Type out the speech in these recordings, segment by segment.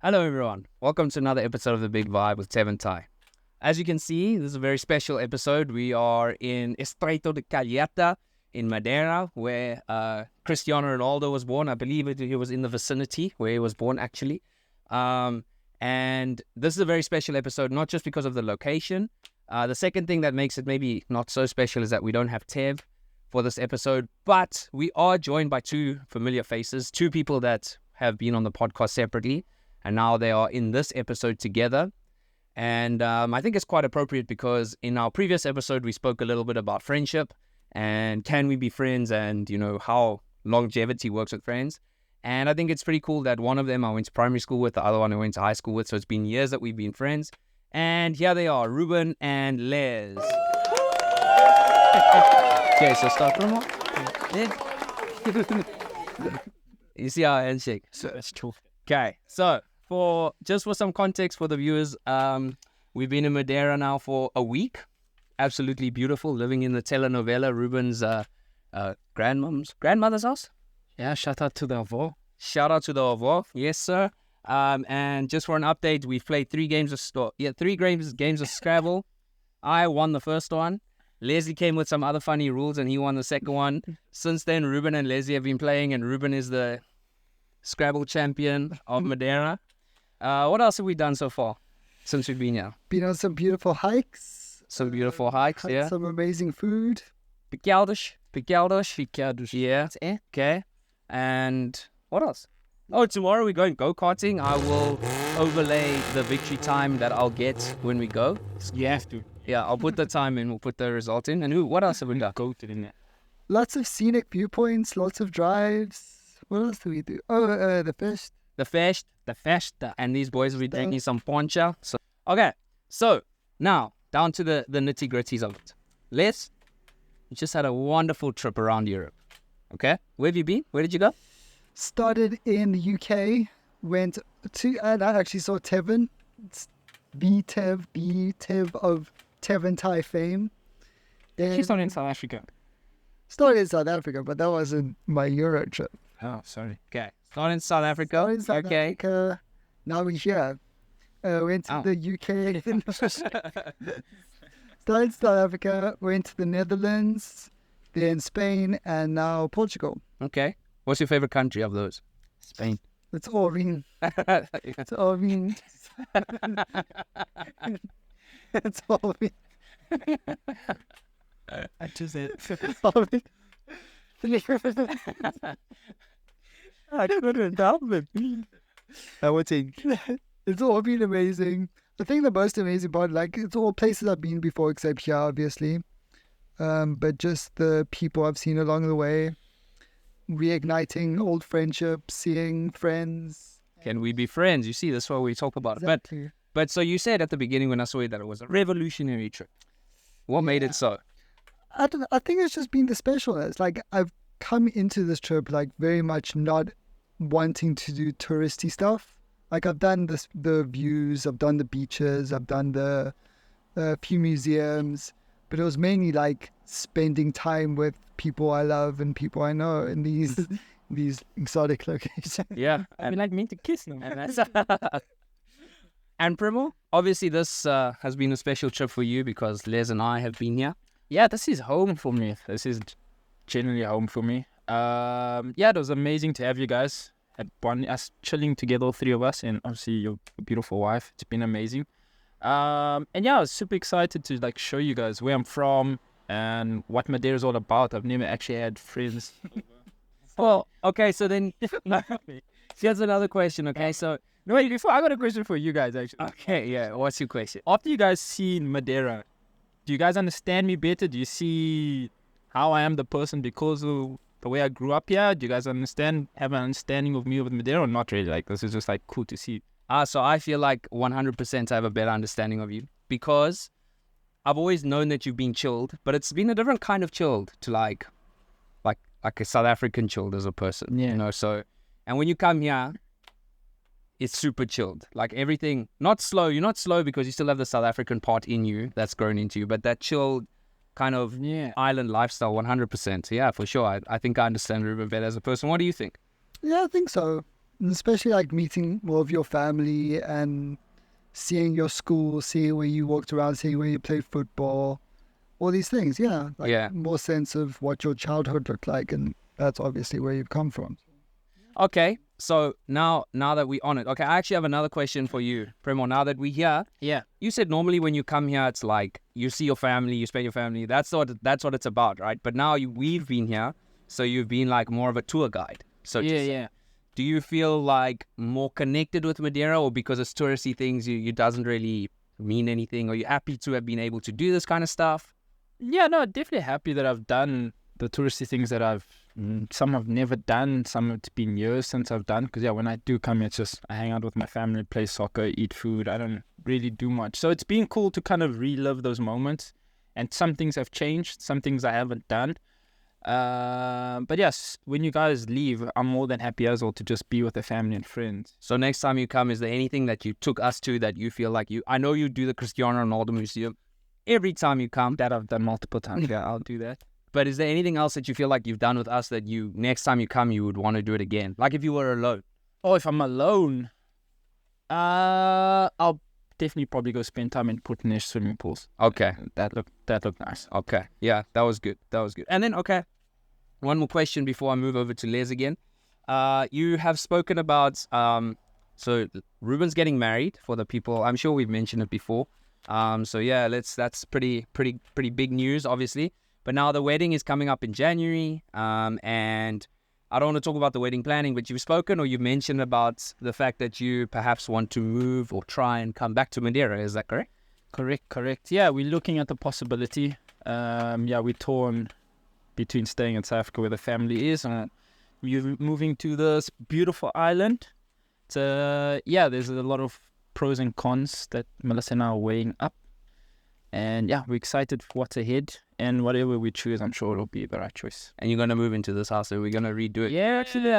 Hello everyone, welcome to another episode of The Big Vibe with Tev and Ty. As you can see, this is a very special episode. We are in Estreito de Calheta in Madeira, where Cristiano Ronaldo was born. I believe he was in the vicinity where he was born actually. And this is a very special episode, not just because of the location. The second thing that makes it maybe not so special is that we don't have Tev for this episode, but we are joined by two familiar faces, two people that have been on the podcast separately, and now they are in this episode together. And I think it's quite appropriate because in our previous episode, we spoke a little bit about friendship and can we be friends and, you know, how longevity works with friends. And I think it's pretty cool that one of them I went to primary school with, the other one I went to high school with. So it's been years that we've been friends. And here they are, Ruben and Les. Okay, so start from You see our handshake? So that's true. Okay, so for some context for the viewers, we've been in Madeira now for a week. Absolutely beautiful, living in the telenovela, Ruben's grandmother's house. Yeah, shout out to the Avo. Shout out to the Ovo, yes sir. And just for an update, we've played three games of Scrabble. I won the first one. Leslie came with some other funny rules and he won the second one. Since then, Ruben and Leslie have been playing and Ruben is the Scrabble champion of Madeira. What else have we done so far since we've been here? Been on some beautiful hikes. Some beautiful hikes, Had yeah. some amazing food. Picaldos. Yeah. Yeah, okay. And what else? Oh, tomorrow we're going go-karting. I will overlay the victory time that I'll get when we go. You have to Yeah, I'll put the time in. We'll put the result in. And what else have we done? go to the net. Lots of scenic viewpoints, lots of drives. What else do we do? Oh, the fish. The festa. And these boys will be drinking some poncha. So, okay, so now down to the nitty-gritties of it. Les, you just had a wonderful trip around Europe. Okay, where have you been? Where did you go? Started in the UK. Went to, and I actually saw Tevin. It's Tev of Tev and Ty fame. She's not in South Africa. Started in South Africa, but that wasn't my Euro trip. Oh, sorry. Okay, started in South Africa. Started in South Okay. Africa. Now we're here. Went to the UK. Started in South Africa. Went to the Netherlands. Then Spain, and now Portugal. Okay. What's your favorite country of those? Spain. It's all been. It's all been. It's all been. I just said. All been. I couldn't help it. I would think. It's all been amazing. I think the most amazing part, like, it's all places I've been before, except here, obviously. But just the people I've seen along the way, reigniting old friendships, seeing friends. Can we be friends? You see, that's what we talk about. Exactly. But so you said at the beginning when I saw you that it was a revolutionary trip. What made it so? I think it's just been the specialness. Like, I've come into this trip like very much not wanting to do touristy stuff. Like, I've done the views, I've done the beaches, I've done the few museums, but it was mainly like spending time with people I love and people I know in these exotic locations. Yeah. I mean, like me to kiss them. And Primo, obviously this has been a special trip for you because Les and I have been here. Yeah, this is home for me. This is generally home for me. Yeah, it was amazing to have you guys at us chilling together, all three of us, and obviously your beautiful wife. It's been amazing. And yeah, I was super excited to like show you guys where I'm from and what Madeira is all about. I've never actually had friends. Well, okay, so then here's another question, okay? So, No, wait, before I got a question for you guys actually. okay, yeah, what's your question? After you guys seen Madeira, do you guys understand me better? Do you see how I am the person because of the way I grew up here? Do you guys have an understanding of me with Madeira or not really? Like, this is just like cool to see. So I feel like 100% I have a better understanding of you because I've always known that you've been chilled, but it's been a different kind of chilled to like a South African chilled as a person, Yeah. you know, so, and when you come here, it's super chilled, like everything, not slow, you're not slow because you still have the South African part in you that's grown into you, but that chilled kind of island lifestyle, 100%, yeah, for sure, I think I understand Ruben better as a person. What do you think? Yeah, I think so. And especially like meeting more of your family and seeing your school, seeing where you walked around, seeing where you played football, all these things. Yeah. Like more sense of what your childhood looked like. And that's obviously where you've come from. Okay. So now that we're on it, okay, I actually have another question for you, Primo. Now that we're here, you said normally when you come here, it's like you see your family, you spend your family. That's what it's about, right? But now we've been here, so you've been like more of a tour guide. So do you feel like more connected with Madeira, or because it's touristy things, you doesn't really mean anything? Are you happy to have been able to do this kind of stuff? Yeah, no, definitely happy that I've done the touristy things that some I've never done, some it's been years since I've done, because when I do come here, it's just I hang out with my family, play soccer, eat food. I don't really do much, so it's been cool to kind of relive those moments. And some things have changed, some things I haven't done, but yes, when you guys leave, I'm more than happy as well to just be with the family and friends. So next time you come, is there anything that you took us to that you feel like I know you do the Cristiano Ronaldo Museum every time you come. That I've done multiple times. Yeah, I'll do that. But is there anything else that you feel like you've done with us that next time you come, you would want to do it again? Like if you were alone. Oh, if I'm alone, I'll definitely probably go spend time in Portuguese swimming pools. Okay. That looked nice. Okay. Yeah, that was good. And then, okay, one more question before I move over to Les again. You have spoken about, so Ruben's getting married for the people. I'm sure we've mentioned it before. So yeah, that's pretty big news, obviously. But now the wedding is coming up in January, and I don't want to talk about the wedding planning, but you've spoken or you've mentioned about the fact that you perhaps want to move or try and come back to Madeira. Is that correct? Correct. Yeah, we're looking at the possibility. We're torn between staying in South Africa where the family is and we're moving to this beautiful island. There's a lot of pros and cons that Melissa and I are weighing up. And yeah, we're excited for what's ahead. And whatever we choose, I'm sure it'll be the right choice. And you're going to move into this house, so we're going to redo it. Yeah, actually,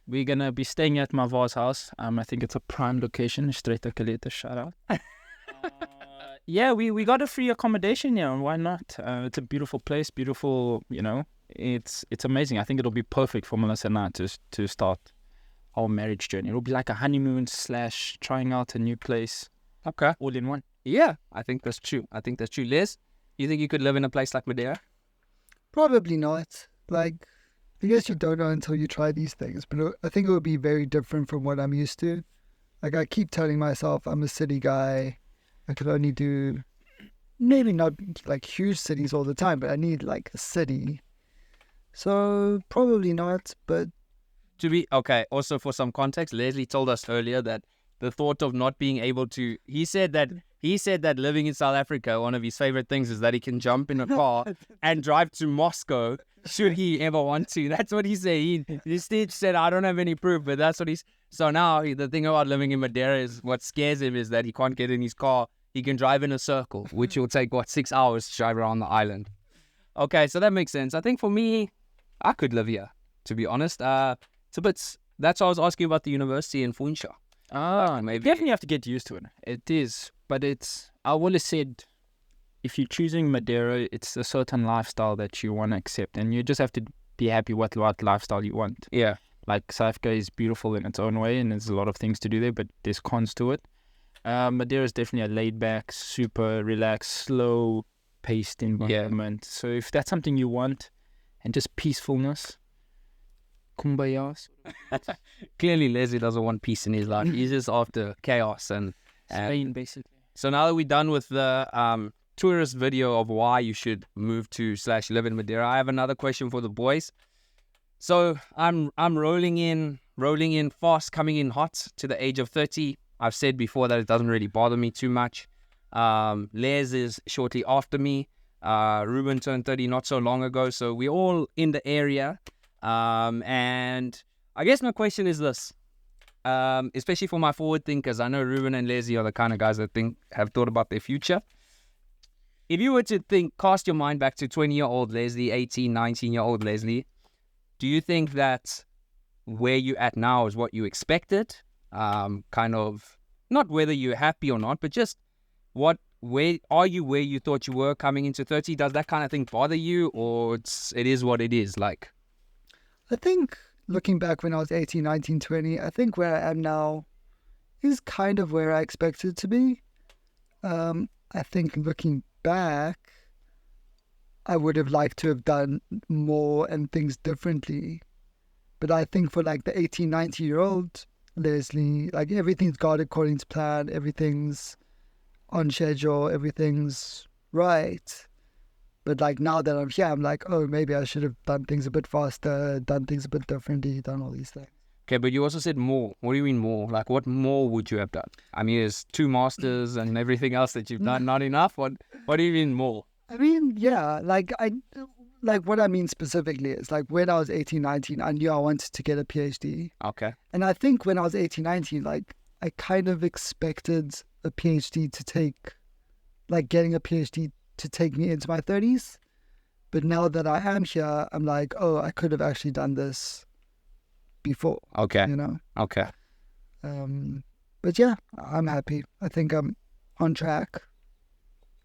we're going to be staying at my Va's house. I think it's a prime location. Straight to Kaleta, shout out. We got a free accommodation here. Why not? It's a beautiful place, beautiful, it's amazing. I think it'll be perfect for Melissa and I to start our marriage journey. It'll be like a honeymoon / trying out a new place. Okay. All in one. Yeah, I think that's true. Les, you think you could live in a place like Madeira? Probably not. Like, I guess you don't know until you try these things. But I think it would be very different from what I'm used to. Like, I keep telling myself I'm a city guy. I could only do, maybe not like huge cities all the time, but I need like a city. So probably not, but... Also for some context, Leslie told us earlier that the thought of not being able to, he said that living in South Africa, one of his favorite things is that he can jump in a car and drive to Moscow should he ever want to. That's what he said. He said, I don't have any proof, but that's what so now the thing about living in Madeira is what scares him is that he can't get in his car. He can drive in a circle, which will take 6 hours to drive around the island. Okay, so that makes sense. I think for me, I could live here, to be honest. That's why I was asking about the university in Funchal. Maybe. You definitely have to get used to it. It is, but I always said, if you're choosing Madeira, it's a certain lifestyle that you want to accept, and you just have to be happy with what lifestyle you want. Yeah. Like, South Africa is beautiful in its own way, and there's a lot of things to do there, but there's cons to it. Madeira is definitely a laid-back, super relaxed, slow-paced environment. Yeah. So if that's something you want, and just peacefulness, kumbaya. Clearly, Leslie doesn't want peace in his life. He's just after chaos and Spain, basically. So now that we're done with the tourist video of why you should move to / live in Madeira, I have another question for the boys. So I'm rolling in fast, coming in hot to the age of 30. I've said before that it doesn't really bother me too much. Les is shortly after me. Ruben turned 30 not so long ago, so we're all in the area. And I guess my question is this, especially for my forward thinkers. I know Ruben and Leslie are the kind of guys that have thought about their future. If you were to cast your mind back to 20-year-old Leslie, 18, 19-year-old Leslie, do you think that where you're at now is what you expected? Kind of, not whether you're happy or not, but just where are you where you thought you were coming into 30? Does that kind of thing bother you, or it is what it is? Like, I think looking back when I was 18, 19, 20, I think where I am now is kind of where I expected to be. I think looking back, I would have liked to have done more and things differently. But I think for like the 18, 19-year-old Leslie, like everything's gone according to plan, everything's on schedule, everything's right. But like now that I'm here, I'm like, oh, maybe I should have done things a bit faster, done things a bit differently, done all these things. Okay, but you also said more. What do you mean more? Like, what more would you have done? I mean, there's 2 masters and everything else that you've done. Not enough. What do you mean more? I mean, yeah, like what I mean specifically is like when I was 18, 19, I knew I wanted to get a PhD. Okay. And I think when I was 18, 19, like I kind of expected a PhD to take, like getting a PhD to take me into my 30s. But now that I am here, I'm like, oh, I could have actually done this before. Okay. You know? Okay. But yeah, I'm happy. I think I'm on track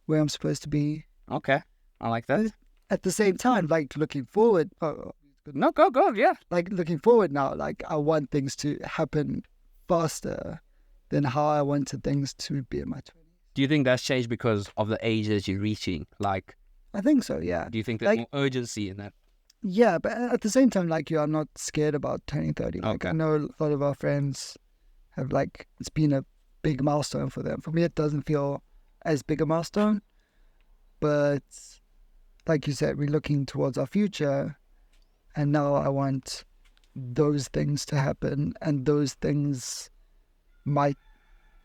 where I'm supposed to be. Okay. I like that. At the same time, like looking forward. No, go, yeah. Like looking forward now, like I want things to happen faster than how I wanted things to be in my 20s. Do you think that's changed because of the age that you're reaching? Like, I think so, yeah. do you think there's Like, more urgency in that? Yeah, but at the same time, like you, I'm not scared about turning 30. Like Okay. I know a lot of our friends have like, it's been a big milestone for them. For me, it doesn't feel as big a milestone. But like you said, we're looking towards our future. And now I want those things to happen. And those things might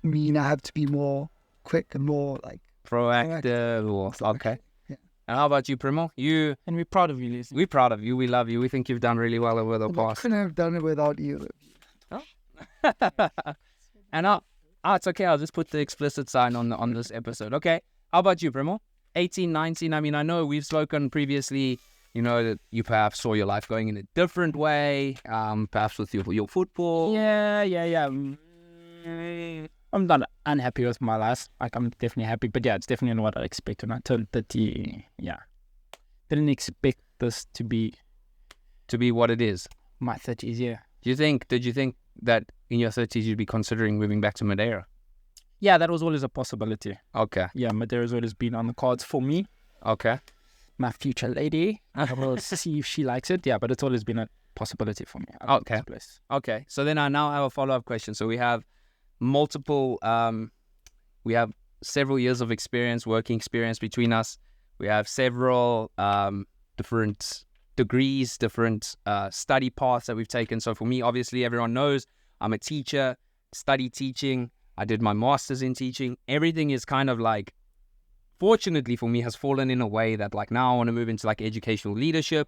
mean I have to be more quick and more like Proactive or... Okay. Yeah. And how about you, Primo? And we're proud of you, Leslie. We're proud of you. We love you. We think you've done really well over the I past. couldn't have done it without you. And it's okay. I'll just put the explicit sign on this episode. Okay. How about you, Primo? 18, 19. I mean, I know we've spoken previously, you know, that you perhaps saw your life going in a different way, perhaps with your football. Yeah. I'm not unhappy with my life. Like, I'm definitely happy. But yeah, it's definitely not what I expected. When I turned 30, yeah. Didn't expect this to be what it is. my 30s, yeah. Did you think that in your 30s you'd be considering moving back to Madeira? Yeah, that was always a possibility. Okay. Yeah, Madeira's always been on the cards for me. Okay. My future lady. I will see if she likes it. Yeah, but it's always been a possibility for me. I like Okay. this place. Okay. So then I now have a follow-up question. So we have multiple, we have several years of working experience between us. We have several different degrees, different study paths that we've taken. So for me, obviously, everyone knows I'm a teacher, study teaching. I did my master's in teaching. Everything is kind of like, fortunately for me, has fallen in a way that like now I want to move into like educational leadership.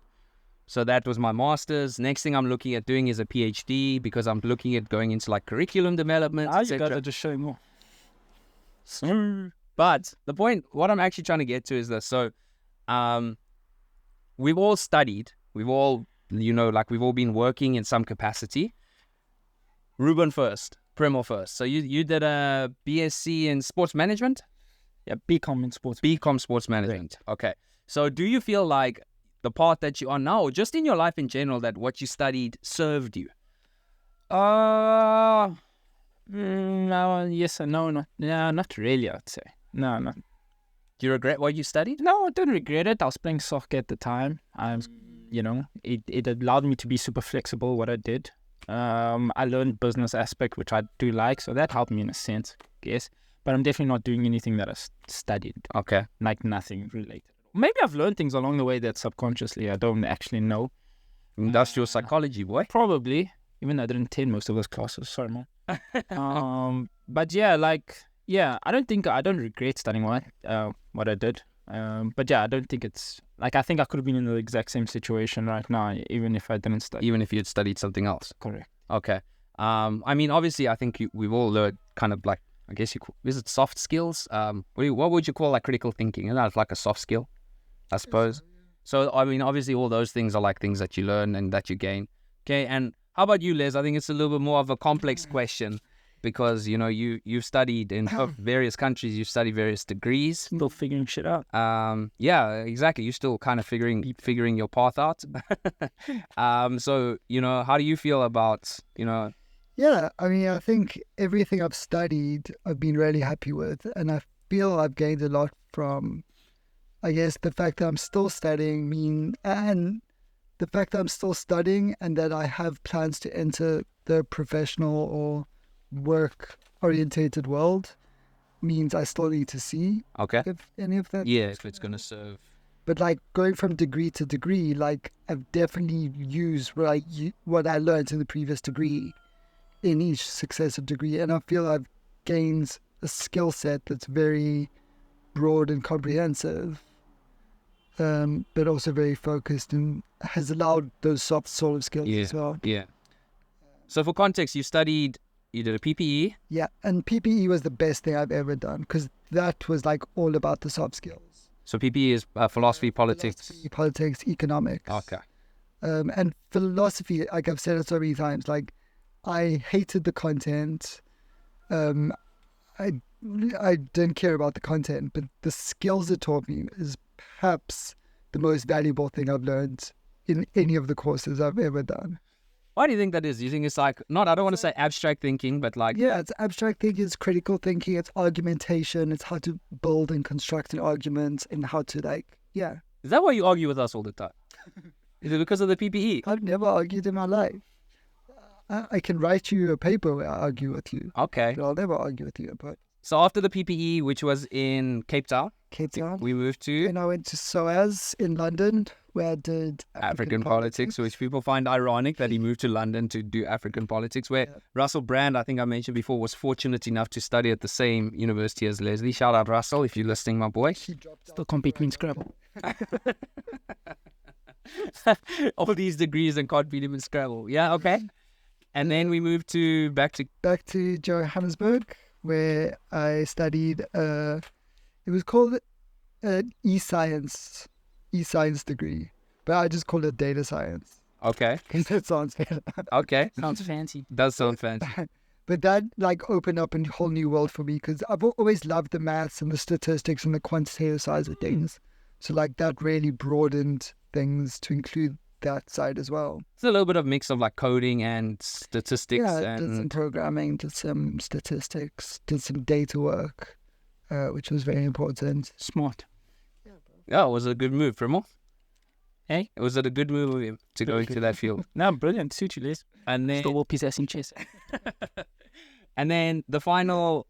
So that was my master's. Next thing I'm looking at doing is a PhD because I'm looking at going into like curriculum development, Now you guys etc. are just showing more. But the point, what I'm actually trying to get to is this. So, we've all studied. We've all, we've all been working in some capacity. Ruben first, Primo first. So you did a BSc in sports management? Yeah, BCom in sports. BCom sports management. Okay. So do you feel like the path that you are now, or just in your life in general, that what you studied served you? No, yes and no, not really, I'd say. No. Do you regret what you studied? No, I don't regret it. I was playing soccer at the time. It allowed me to be super flexible, what I did. I learned business aspect, which I do like, so that helped me in a sense, I guess. But I'm definitely not doing anything that I studied. Okay. Like nothing related. Maybe I've learned things along the way that subconsciously I don't actually know. Industrial psychology, boy. Probably, even though I didn't attend most of those classes. Sorry, Mom. But yeah, I don't regret studying what I did. But yeah, I don't think it's like, I think I could have been in the exact same situation right now, even if I didn't study. Even if you had studied something else. Correct. Okay. I mean, obviously, I think we've all learned kind of like, I guess is it soft skills? What would you call like critical thinking? Isn't that like a soft skill, I suppose? So, I mean, obviously, all those things are like things that you learn and that you gain. Okay, and how about you, Les? I think it's a little bit more of a complex question. because you've studied in various countries, you've studied various degrees. Still figuring shit out. Yeah, exactly. You're still kind of figuring your path out. So how do you feel about Yeah, I mean, I think everything I've studied, I've been really happy with, and I feel I've gained a lot from, I guess, the fact that I'm still studying and that I have plans to enter the professional or work-orientated world means I still need to see if any of that. Yeah, if it's going to serve. But like going from degree to degree, like I've definitely used what I learned in the previous degree in each successive degree, and I feel I've gained a skill set that's very broad and comprehensive, but also very focused and has allowed those soft sort of skills as well. Yeah. So for context, you did a PPE. Yeah, and PPE was the best thing I've ever done because that was like all about the soft skills. So PPE is philosophy, politics, economics. Okay. And philosophy, like I've said it so many times, like I hated the content. I didn't care about the content, but the skills it taught me is perhaps the most valuable thing I've learned in any of the courses I've ever done. Why do you think that is? Do you think it's like, I don't want to say abstract thinking, but like... Yeah, it's abstract thinking, it's critical thinking, it's argumentation, it's how to build and construct an argument and how to Is that why you argue with us all the time? Is it because of the PPE? I've never argued in my life. I can write you a paper where I argue with you. Okay. But I'll never argue with you about. So after the PPE, which was in Cape Town, we moved to... And I went to SOAS in London, where I did African politics, which people find ironic that he moved to London to do African politics, where Russell Brand, I think I mentioned before, was fortunate enough to study at the same university as Leslie. Shout out Russell, if you're listening, my boy. Still compete in Scrabble. All these degrees and can't beat him in Scrabble. Yeah, okay. And then we moved back to Johannesburg, where I studied. It was called an e-science degree, but I just call it data science. Okay. Because that sounds better. Okay. Sounds fancy. Does sound fancy. But that opened up a whole new world for me because I've always loved the maths and the statistics and the quantitative sides of things. So that really broadened things to include that side as well. It's a little bit of mix of coding and statistics. Yeah, did some programming, did some statistics, did some data work, which was very important. Smart. Yeah, was it a good move, Primo? Hey? Was it a good move of him to go into that field? No, brilliant. Suit you, Les. And then... Still will possessing chess. And then the final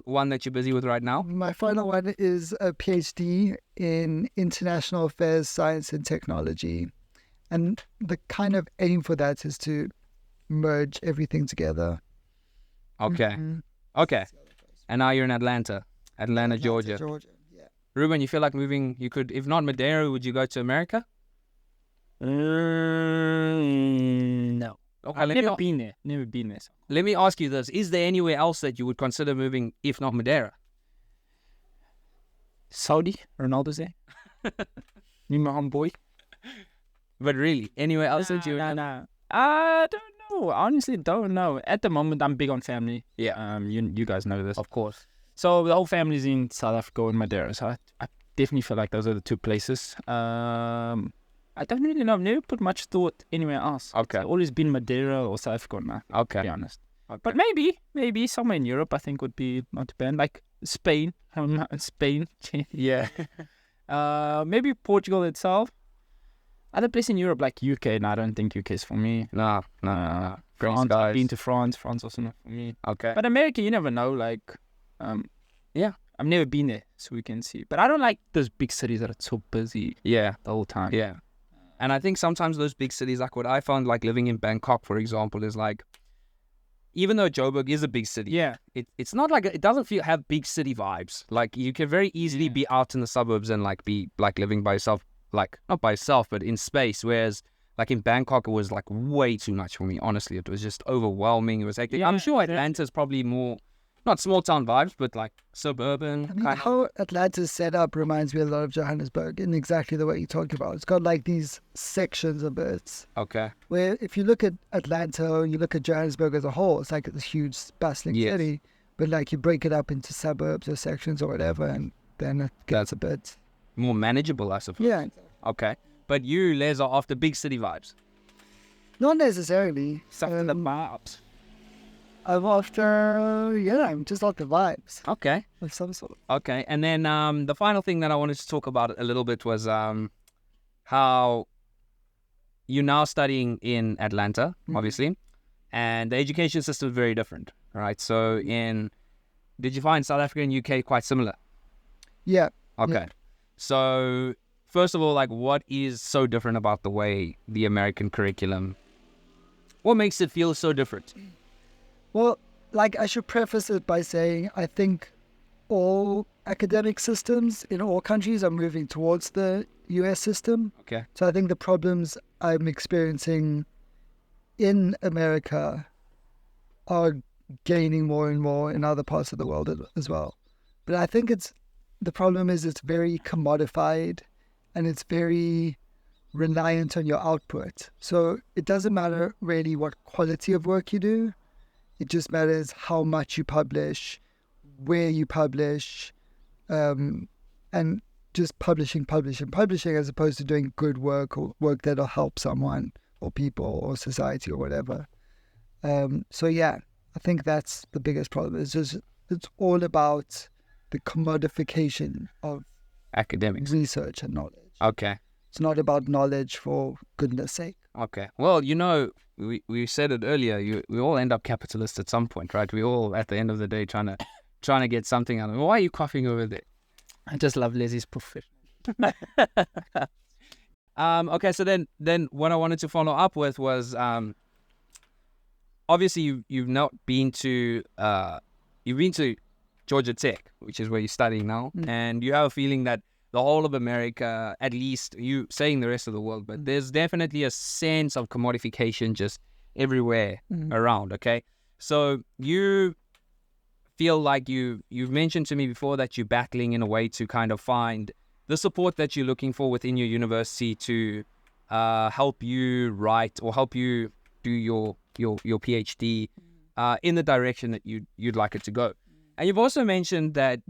one that you're busy with right now? My final one is a PhD in International Affairs, Science and Technology. And the kind of aim for that is to merge everything together. Okay. Mm-hmm. Okay. And now you're in Atlanta, Georgia. Yeah. Ruben, you feel like moving, you could, if not Madeira, would you go to America? No. Okay, I've never been there. Let me ask you this. Is there anywhere else that you would consider moving, if not Madeira? Saudi, Ronaldo's there. Me, my homeboy. But really, anywhere else that you would... No. I don't know. I honestly don't know. At the moment, I'm big on family. Yeah. You guys know this. Of course. So the whole family's in South Africa and Madeira. So I definitely feel like those are the two places. I don't really know. I've never put much thought anywhere else. Okay. It's always been Madeira or South Africa now, okay. to be honest. Okay. But maybe somewhere in Europe I think would be not too bad. Like Spain. Spain. Yeah. Maybe Portugal itself. Other place in Europe like UK. No, I don't think UK is for me. No. France. I've been to France. France also not for me. Okay. But America, you never know. Like, yeah. I've never been there, so we can see. But I don't like those big cities that are so busy. Yeah. The whole time. Yeah. And I think sometimes those big cities, like what I found, like living in Bangkok, for example, is like, even though Joburg is a big city, it's not like, it doesn't have big city vibes. Like you can very easily be out in the suburbs and like be like living by yourself, like not by yourself, but in space. Whereas like in Bangkok, it was like way too much for me. Honestly, it was just overwhelming. It was hectic. I'm sure Atlanta's probably more not small town vibes, but like suburban I mean, kind of. how Atlanta's set up reminds me a lot of Johannesburg in exactly the way you talk about. It's got like these sections of it. Okay. Where if you look at Atlanta, you look at Johannesburg as a whole, it's like this huge bustling Yes. city. But like you break it up into suburbs or sections or whatever, and then it gets a bit. More manageable, I suppose. Yeah, Okay. But you, Les, are after big city vibes. not necessarily. Something the vibes. I'm after, I'm just after vibes Okay. of some sort. Okay. And then the final thing that I wanted to talk about a little bit was how you're now studying in Atlanta, obviously, and the education system is very different, right? So did you find South Africa and UK quite similar? Yeah. Okay. Yeah. So first of all, like, what is so different about the way the American curriculum, what makes it feel so different? Well, like I should preface it by saying I think all academic systems in all countries are moving towards the US system. Okay. So I think the problems I'm experiencing in America are gaining more and more in other parts of the world as well. But I think the problem is it's very commodified and it's very reliant on your output. So it doesn't matter really what quality of work you do. It just matters how much you publish, where you publish, and just publishing as opposed to doing good work or work that'll help someone or people or society or whatever. So yeah, I think that's the biggest problem. It's all about the commodification of Academics. research and knowledge. Okay. It's not about knowledge for goodness sake. Okay. Well, we said it earlier. We all end up capitalists at some point, right? We all, at the end of the day, trying to get something out of it. Why are you coughing over there? I just love Leslie's profession. Okay. So then what I wanted to follow up with was obviously you've not been to Georgia Tech, which is where you're studying now, and you have a feeling that the whole of America, at least you saying the rest of the world, but there's definitely a sense of commodification just everywhere around. Okay, so you feel like you've mentioned to me before that you're battling in a way to kind of find the support that you're looking for within your university to help you write or help you do your PhD in the direction that you'd like it to go. And you've also mentioned that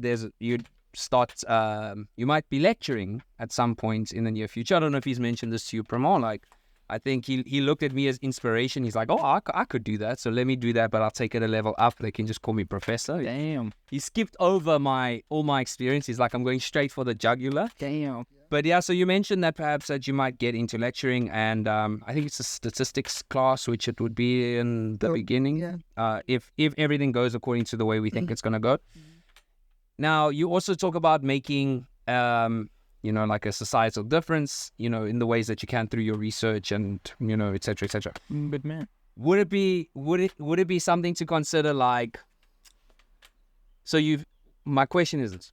you might be lecturing at some point in the near future. I don't know if he's mentioned this to you, Pramod. Like, I think he looked at me as inspiration. He's like, oh, I could do that. So let me do that, but I'll take it a level up. They can just call me professor. Damn. He skipped over all my experience. He's like, I'm going straight for the jugular. Damn. But yeah, so you mentioned that perhaps that you might get into lecturing, and I think it's a statistics class, which it would be in the beginning. Yeah. If everything goes according to the way we think it's going to go. Now, you also talk about making, like a societal difference, in the ways that you can through your research and, et cetera, et cetera. But man, Would it be something to consider, like, my question is this.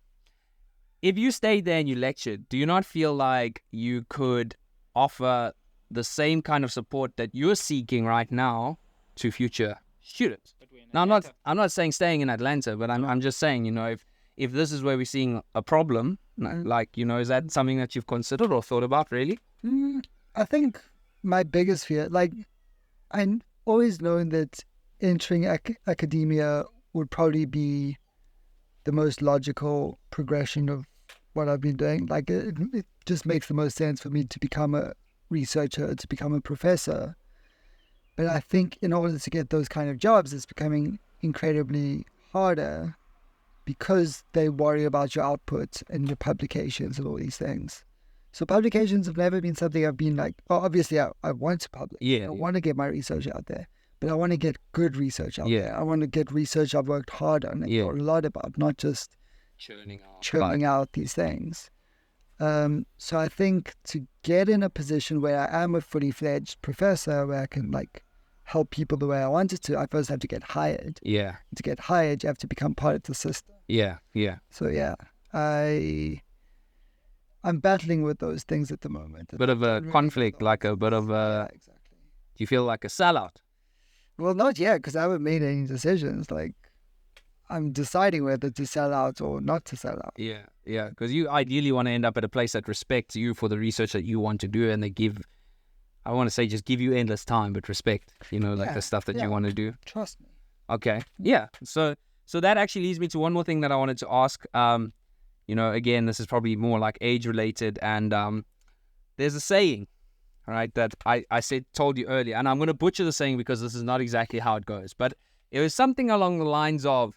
If you stayed there and you lectured, do you not feel like you could offer the same kind of support that you're seeking right now to future students? Now, I'm not saying staying in Atlanta, but I'm just saying, if this is where we're seeing a problem, like, is that something that you've considered or thought about, really? I think my biggest fear, like, I always known that entering academia would probably be the most logical progression of what I've been doing. Like, it just makes the most sense for me to become a researcher, to become a professor. But I think in order to get those kind of jobs, it's becoming incredibly harder because they worry about your output and your publications and all these things. So publications have never been something I've been like, obviously I want to publish. I want to get my research out there, but I want to get good research out there. I want to get research I've worked hard on and thought a lot about, not just churning out these things. So I think to get in a position where I am a fully fledged professor, where I can like help people the way I wanted to, I first have to get hired. Yeah. To get hired, you have to become part of the system. Yeah. So yeah, I'm battling with those things at the moment. A bit of a conflict, like a bit of a... Yeah, exactly. Do you feel like a sellout? Well, not yet, because I haven't made any decisions. Like, I'm deciding whether to sell out or not to sell out. Yeah, yeah, because you ideally want to end up at a place that respects you for the research that you want to do, and they give, I want to say, just give you endless time, but respect, like the stuff that you want to do. Trust me. Okay, yeah. So that actually leads me to one more thing that I wanted to ask. Again, this is probably more like age related, and there's a saying, right, that I told you earlier, and I'm going to butcher the saying because this is not exactly how it goes, but it was something along the lines of,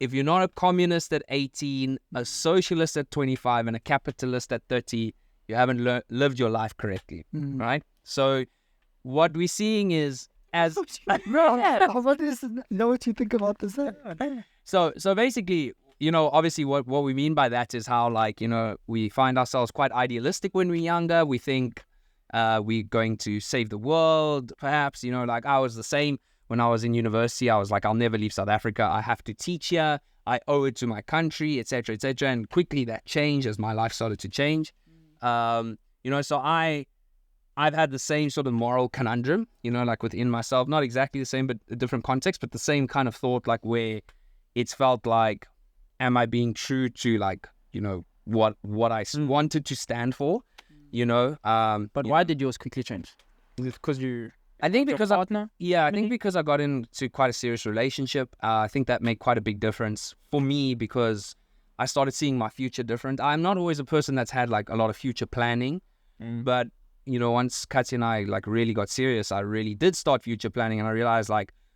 if you're not a communist at 18, a socialist at 25, and a capitalist at 30, you haven't lived your life correctly, right? So what we're seeing is, as what is know what you think about this? So basically, obviously what we mean by that is how, we find ourselves quite idealistic when we're younger. We think we're going to save the world, perhaps. I was the same. When I was in university, I was like, I'll never leave South Africa. I have to teach here. I owe it to my country, etc., etc. And quickly that changed as my life started to change. So I've had the same sort of moral conundrum, within myself. Not exactly the same, but a different context, but the same kind of thought, where it's felt like, am I being true to, what I wanted to stand for, But why did yours quickly change? Is it because I think because I maybe? because I got into quite a serious relationship. I think that made quite a big difference for me because I started seeing my future different. I'm not always a person that's had a lot of future planning, but once Katya and I really got serious, I really did start future planning, and I realized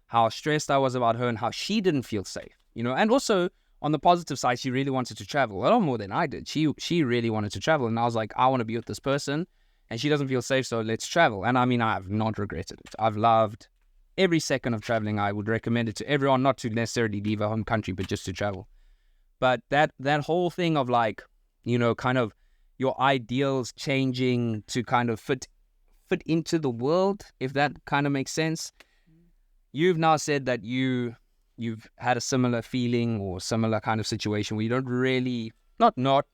how stressed I was about her and how she didn't feel safe. And also on the positive side, she really wanted to travel a lot more than I did. She really wanted to travel, and I was like, I want to be with this person. And she doesn't feel safe, so let's travel. And I mean, I have not regretted it. I've loved every second of traveling. I would recommend it to everyone, not to necessarily leave a home country, but just to travel. But that whole thing of kind of your ideals changing to kind of fit into the world, if that kind of makes sense. You've now said that you've had a similar feeling or similar kind of situation where you don't really not know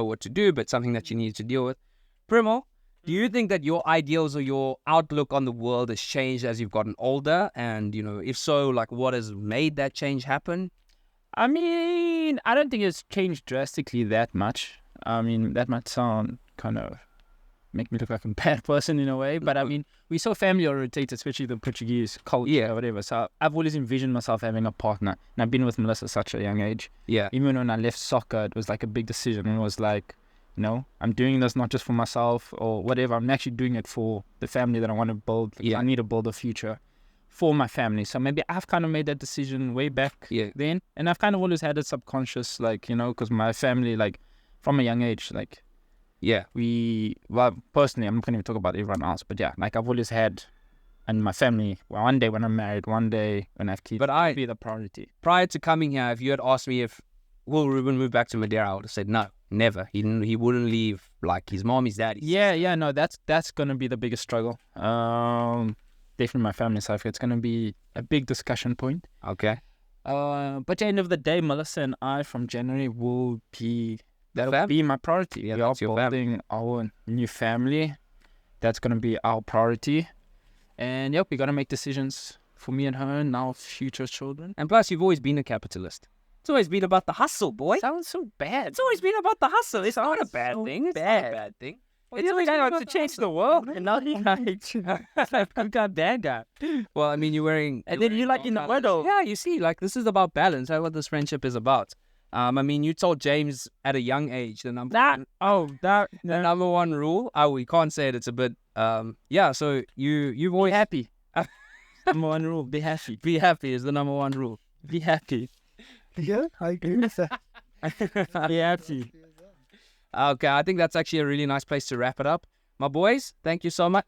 what to do, but something that you need to deal with. Primo, do you think that your ideals or your outlook on the world has changed as you've gotten older? And, if so, what has made that change happen? I mean, I don't think it's changed drastically that much. I mean, that might sound kind of make me look like a bad person in a way, but I mean, we're so family oriented, especially the Portuguese culture or whatever. So I've always envisioned myself having a partner, and I've been with Melissa at such a young age. Yeah. Even when I left soccer, it was a big decision. It was I'm doing this not just for myself or whatever. I'm actually doing it for the family that I want to build. I need to build a future for my family. So maybe I've kind of made that decision way back then. And I've kind of always had it subconscious, because my family, from a young age, personally, I'm not going to even talk about everyone else, but I've always had, and my family, one day when I'm married, one day when I have kids, but be the priority. Prior to coming here, if you had asked me will Ruben move back to Madeira, I would have said no. Never. He wouldn't leave his mom, his dad. No, that's gonna be the biggest struggle. Definitely my family side. It's gonna be a big discussion point. Okay. But at the end of the day, Melissa and I from January will be my priority. Yeah, we are building our new family. That's gonna be our priority. And we gotta make decisions for me and her and our future children. And plus, you've always been a capitalist. It's always been about the hustle, boy. Sounds so bad. It's always been about the hustle. It's not a bad thing. It's not a bad thing. It's always been to change the world. And now you got bad guy. Well, I mean, you're wearing... And then you in the middle. Yeah, you see, this is about balance. That's what this friendship is about. I mean, you told James at a young age the number one rule. We can't say it. It's a bit... so you've always... Be happy. Number one rule, be happy. Be happy is the number one rule. Be happy. Yeah, I agree with that. Be happy. Okay, I think that's actually a really nice place to wrap it up. My boys, thank you so much.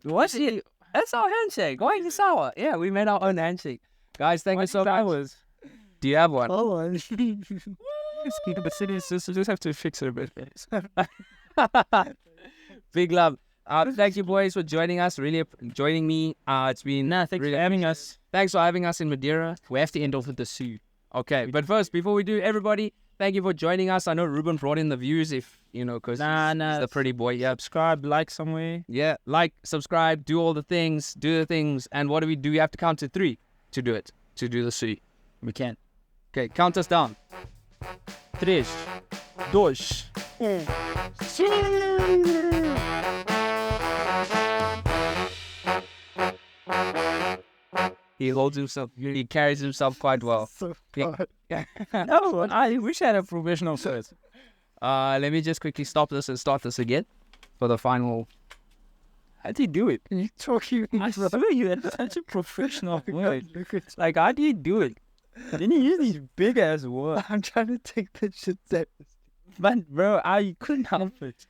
What's it? That's our handshake. Why is it sour? Yeah, we made our own handshake. Guys, thank you so much. Do you have one? Hold on. Just have to fix it a bit. Big love. Thank you, boys, for joining us. Really joining me. It's been thanks really for having us. Thanks for having us in Madeira. We have to end off with the Sue. Okay, but first, before we do, everybody, thank you for joining us. I know Ruben brought in the views, because he's the pretty boy. Yeah, subscribe, like somewhere. Yeah, like, subscribe, do all the things, and what do? We have to count to 3 to do it. to do the sea. We can. Okay, count us down. 3, 2, He holds himself. He carries himself quite well. So Yeah. fun. No, I wish I had a professional first. Let me just quickly stop this and start this again for the final. How do you do it? You talking? I swear you had such a professional voice. Look at. Like, how do you do it? Then you use these big ass words. I'm trying to take this shit serious. But bro, I couldn't help it.